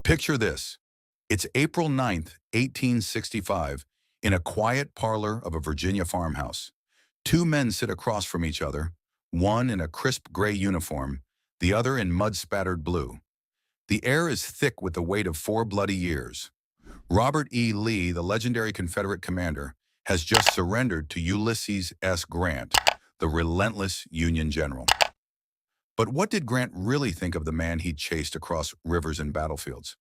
Picture this. It's April 9th, 1865, in a quiet parlor of a Virginia farmhouse. Two men sit across from each other, one in a crisp gray uniform, the other in mud-spattered blue. The air is thick with the weight of 4 bloody years. Robert E. Lee, the legendary Confederate commander, has just surrendered to Ulysses S. Grant, the relentless Union general. But what did Grant really think of the man he'd chased across rivers and battlefields?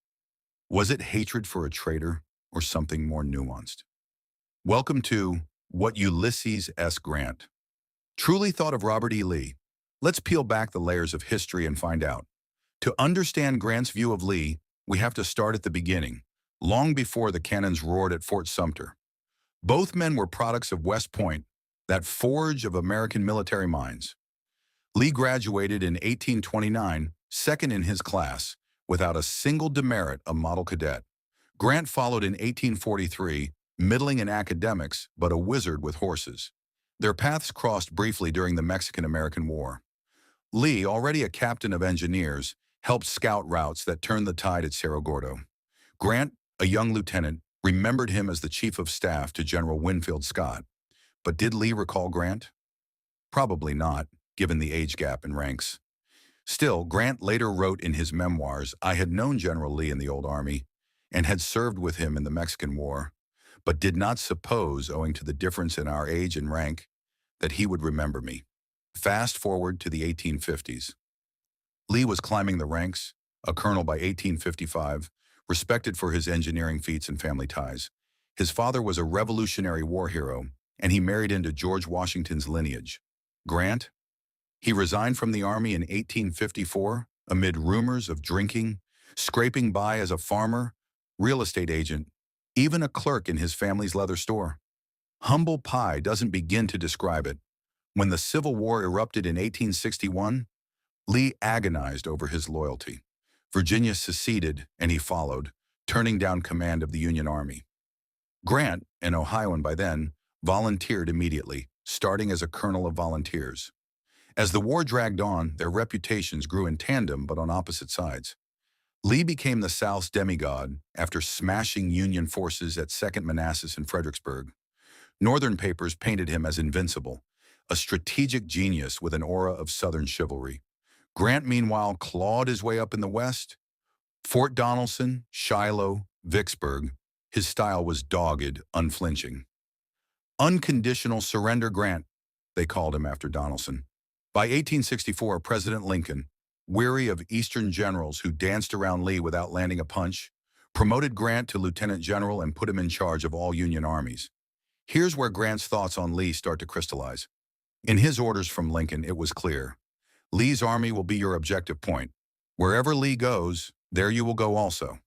Was it hatred for a traitor or something more nuanced? Welcome to What Ulysses S. Grant truly thought of Robert E. Lee. Let's peel back the layers of history and find out. To understand Grant's view of Lee, we have to start at the beginning, long before the cannons roared at Fort Sumter. Both men were products of West Point, that forge of American military minds. Lee graduated in 1829, second in his class, without a single demerit, a model cadet. Grant followed in 1843, middling in academics, but a wizard with horses. Their paths crossed briefly during the Mexican-American War. Lee, already a captain of engineers, helped scout routes that turned the tide at Cerro Gordo. Grant, a young lieutenant, remembered him as the chief of staff to General Winfield Scott. But did Lee recall Grant? Probably not, given the age gap in ranks. Still, Grant later wrote in his memoirs, "I had known General Lee in the old Army and had served with him in the Mexican War, but did not suppose, owing to the difference in our age and rank, that he would remember me." Fast forward to the 1850s. Lee was climbing the ranks, a colonel by 1855, respected for his engineering feats and family ties. His father was a Revolutionary War hero, and he married into George Washington's lineage. Grant? He resigned from the Army in 1854 amid rumors of drinking, scraping by as a farmer, real estate agent, even a clerk in his family's leather store. Humble pie doesn't begin to describe it. When the Civil War erupted in 1861, Lee agonized over his loyalty. Virginia seceded, and he followed, turning down command of the Union Army. Grant, an Ohioan by then, volunteered immediately, starting as a colonel of volunteers. As the war dragged on, their reputations grew in tandem but on opposite sides. Lee became the South's demigod after smashing Union forces at 2nd Manassas and Fredericksburg. Northern papers painted him as invincible, a strategic genius with an aura of Southern chivalry. Grant, meanwhile, clawed his way up in the West. Fort Donelson, Shiloh, Vicksburg, his style was dogged, unflinching. Unconditional surrender Grant, they called him after Donelson. By 1864, President Lincoln, weary of Eastern generals who danced around Lee without landing a punch, promoted Grant to lieutenant general and put him in charge of all Union armies. Here's where Grant's thoughts on Lee start to crystallize. In his orders from Lincoln, it was clear: Lee's army will be your objective point. Wherever Lee goes, there you will go also.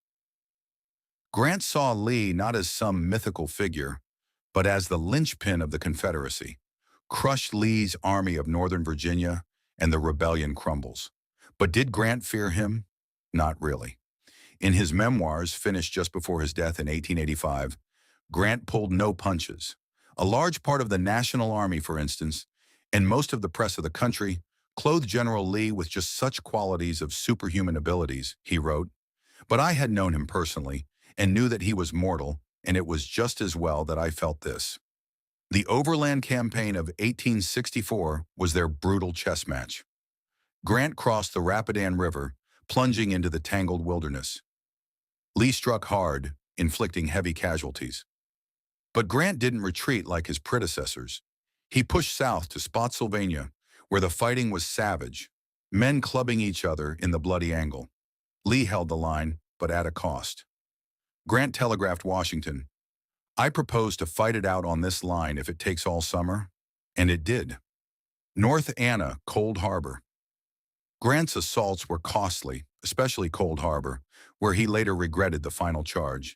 Grant saw Lee not as some mythical figure, but as the linchpin of the Confederacy. Crush Lee's army of Northern Virginia, and the rebellion crumbles. But did Grant fear him? Not really. In his memoirs, finished just before his death in 1885, Grant pulled no punches. A large part of the National Army, for instance, and most of the press of the country, clothed General Lee with just such qualities of superhuman abilities, he wrote. But I had known him personally, and knew that he was mortal, and it was just as well that I felt this. The overland campaign of 1864 was their brutal chess match. Grant crossed the Rapidan River, plunging into the tangled wilderness. Lee struck hard, inflicting heavy casualties. But Grant didn't retreat like his predecessors. He pushed south to Spotsylvania, where the fighting was savage, men clubbing each other in the bloody angle. Lee held the line, but at a cost. Grant telegraphed Washington, "I propose to fight it out on this line if it takes all summer," and it did. North Anna, Cold Harbor. Grant's assaults were costly, especially Cold Harbor, where he later regretted the final charge.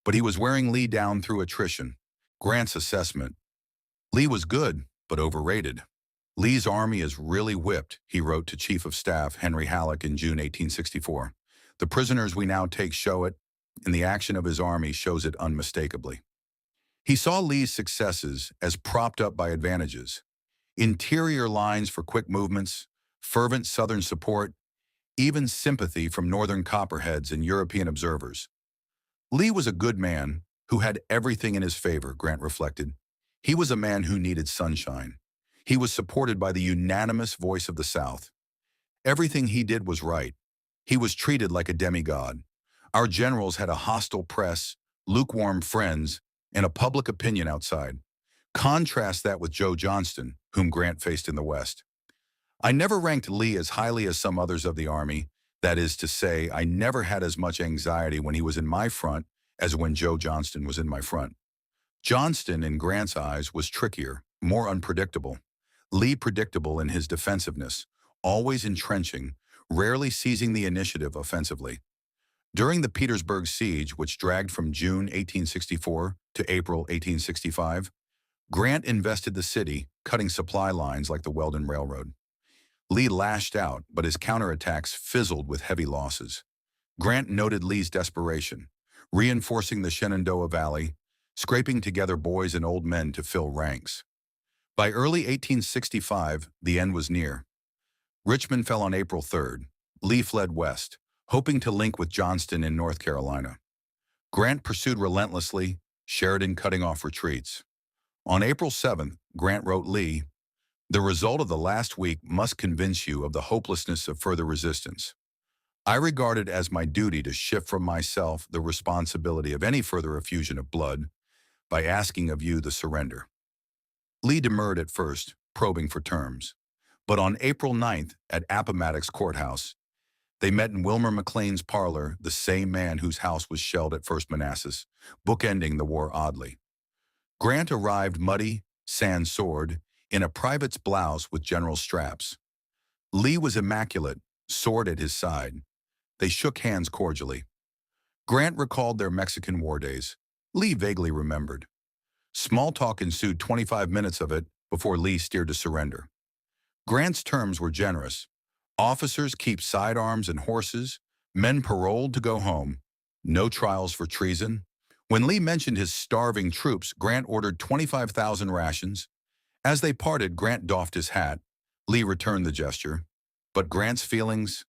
But he was wearing Lee down through attrition. Grant's assessment: Lee was good, but overrated. "Lee's army is really whipped," he wrote to Chief of Staff Henry Halleck in June 1864. "The prisoners we now take show it, and the action of his army shows it unmistakably." He saw Lee's successes as propped up by advantages: interior lines for quick movements, fervent Southern support, even sympathy from Northern Copperheads and European observers. Lee was a good man who had everything in his favor, Grant reflected. He was a man who needed sunshine. He was supported by the unanimous voice of the South. Everything he did was right. He was treated like a demigod. Our generals had a hostile press, lukewarm friends, and a public opinion outside. Contrast that with Joe Johnston, whom Grant faced in the West. I never ranked Lee as highly as some others of the Army. That is to say, I never had as much anxiety when he was in my front as when Joe Johnston was in my front. Johnston, in Grant's eyes, was trickier, more unpredictable. Lee predictable in his defensiveness, always entrenching, rarely seizing the initiative offensively. During the Petersburg Siege, which dragged from June 1864 to April 1865, Grant invested the city, cutting supply lines like the Weldon Railroad. Lee lashed out, but his counterattacks fizzled with heavy losses. Grant noted Lee's desperation, reinforcing the Shenandoah Valley, scraping together boys and old men to fill ranks. By early 1865, the end was near. Richmond fell on April 3rd. Lee fled west, hoping to link with Johnston in North Carolina. Grant pursued relentlessly, Sheridan cutting off retreats. On April 7th, Grant wrote Lee, "The result of the last week must convince you of the hopelessness of further resistance. I regard it as my duty to shift from myself the responsibility of any further effusion of blood by asking of you the surrender." Lee demurred at first, probing for terms. But on April 9th, at Appomattox Courthouse, they met in Wilmer McLean's parlor, the same man whose house was shelled at First Manassas, bookending the war oddly. Grant arrived muddy, sans-sword, in a private's blouse with general straps. Lee was immaculate, sword at his side. They shook hands cordially. Grant recalled their Mexican war days. Lee vaguely remembered. Small talk ensued, 25 minutes of it, before Lee steered to surrender. Grant's terms were generous. Officers keep sidearms and horses, men paroled to go home, no trials for treason. When Lee mentioned his starving troops, Grant ordered 25,000 rations. As they parted, Grant doffed his hat. Lee returned the gesture. But Grant's feelings?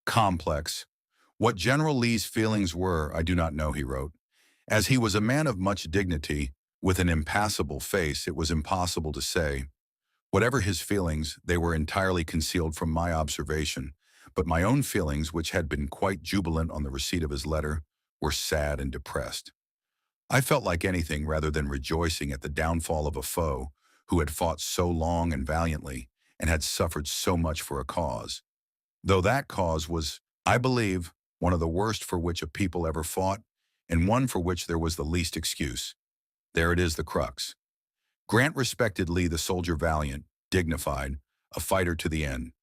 Complex. What General Lee's feelings were, I do not know, he wrote. As he was a man of much dignity, with an impassible face, it was impossible to say. Whatever his feelings, they were entirely concealed from my observation, but my own feelings, which had been quite jubilant on the receipt of his letter, were sad and depressed. I felt like anything rather than rejoicing at the downfall of a foe who had fought so long and valiantly and had suffered so much for a cause. Though that cause was, I believe, one of the worst for which a people ever fought, and one for which there was the least excuse. There it is, the crux. Grant respected Lee, the soldier valiant, dignified, a fighter to the end.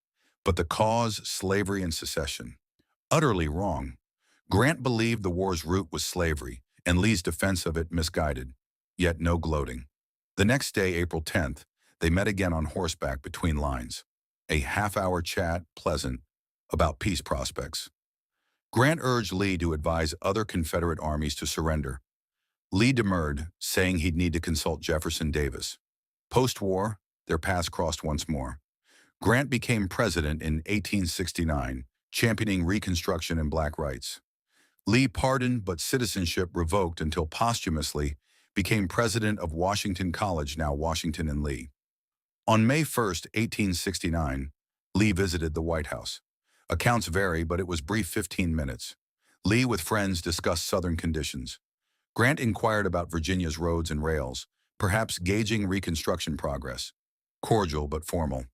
But the cause, slavery and secession, utterly wrong. Grant believed the war's root was slavery, and Lee's defense of it misguided, yet no gloating. The next day, April 10th, they met again on horseback between lines. A half-hour chat, pleasant, about peace prospects. Grant urged Lee to advise other Confederate armies to surrender. Lee demurred, saying he'd need to consult Jefferson Davis. Post-war, their paths crossed once more. Grant became president in 1869, championing Reconstruction and black rights. Lee pardoned but citizenship revoked until posthumously became president of Washington College, now Washington and Lee. On May 1st, 1869, Lee visited the White House. Accounts vary, but it was brief 15 minutes. Lee with friends discussed Southern conditions. Grant inquired about Virginia's roads and rails, perhaps gauging Reconstruction progress. Cordial but formal.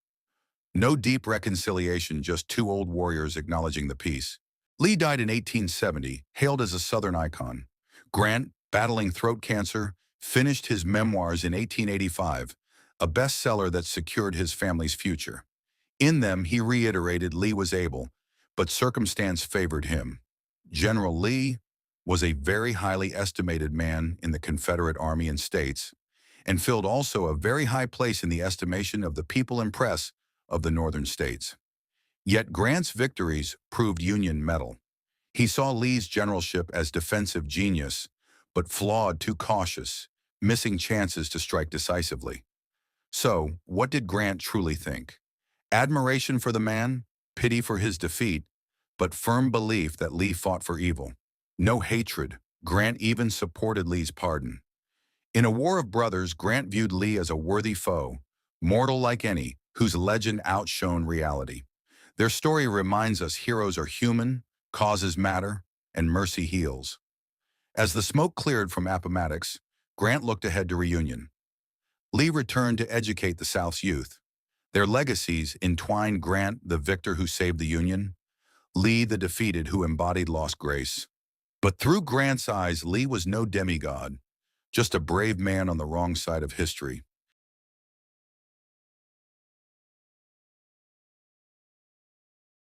No deep reconciliation, just two old warriors acknowledging the peace. Lee died in 1870, hailed as a Southern icon. Grant, battling throat cancer, finished his memoirs in 1885, a bestseller that secured his family's future. In them, he reiterated Lee was able, but circumstance favored him. General Lee was a very highly estimated man in the Confederate Army and States, and filled also a very high place in the estimation of the people and press of the northern states. Yet Grant's victories proved Union mettle. He saw Lee's generalship as defensive genius, but flawed, too cautious, missing chances to strike decisively. So, what did Grant truly think? Admiration for the man, pity for his defeat, but firm belief that Lee fought for evil. No hatred. Grant even supported Lee's pardon. In a war of brothers, Grant viewed Lee as a worthy foe, mortal like any, whose legend outshone reality. Their story reminds us heroes are human, causes matter, and mercy heals. As the smoke cleared from Appomattox, Grant looked ahead to reunion. Lee returned to educate the South's youth. Their legacies entwined Grant, the victor who saved the Union, Lee, the defeated who embodied lost grace. But through Grant's eyes, Lee was no demigod, just a brave man on the wrong side of history.